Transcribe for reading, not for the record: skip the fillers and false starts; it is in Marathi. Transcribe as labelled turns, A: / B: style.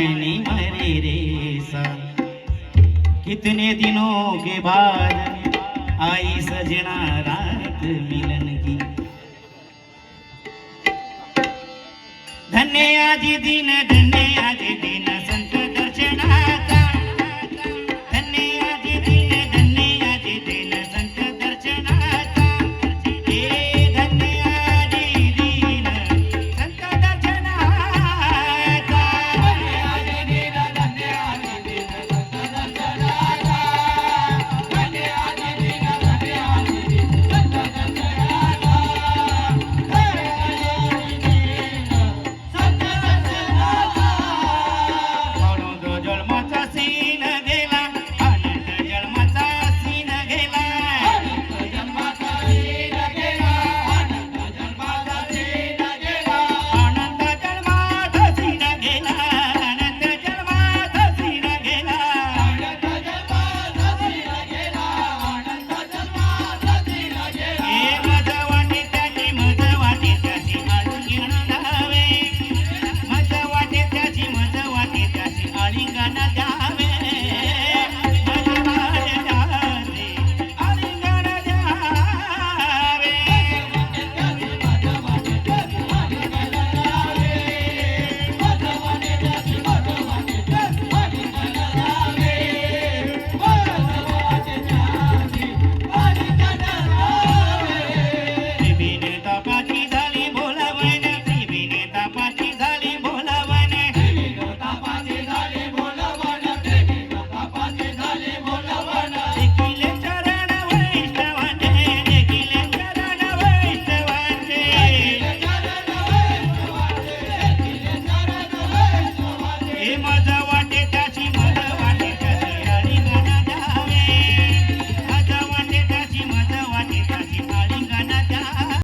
A: नैनी मरे रे सा। कितने दिनों के बाद आई सजना रात मिलन की। धन्य आज दिन, धन्य आज दिन संत दर्शनाचा। धन्य आज दिन, धन्य आज दिन संत दर्शनाचा। हे धन्य आज दिन संत दर्शनाचा। धन्य आज दिन, धन्य आज दिन संत दर्शनाचा। धन्य आज दिन, धन्य आज दिन संत दर्शनाचा। जन्माचा सीन गेला, अनंत जन्माचा सीन गेला। अनंत जन्माचा सीन गेला, अनंत जन्माचा सीन गेला। अनंत जन्माचा सीन गेला, अनंत जन्माचा सीन गेला। अनंत जन्माचा सीन गेला, अनंत जन्माचा सीन गेला। हे मज वाटे त्याची, मज वाटे त्याची आलिंगन द्यावे। मज वाटे त्याची, मज वाटे त्याची आलिंगन द्यावे। मज वाटे त्याची आलिंगन द्यावे। मज वाटे त्याची, मज वाटे त्याची आलिंगन द्यावे। मज वाटे त्याची, मज वाटे त्याची आलिंगन द्यावे। त्रिबिने तापाची झाली बोलावण, त्रिबिने तापाची झाली बोलावण। त्रिबिने तापाची झाली बोलावण, त्रिबिने तापाची झाली बोलावण। देखिले चरण वैष्णवांचे, देखिले चरण वैष्णवांचे। देखिले चरण वैष्णवांचे, देखिले चरण वैष्णवांचे। हे माझा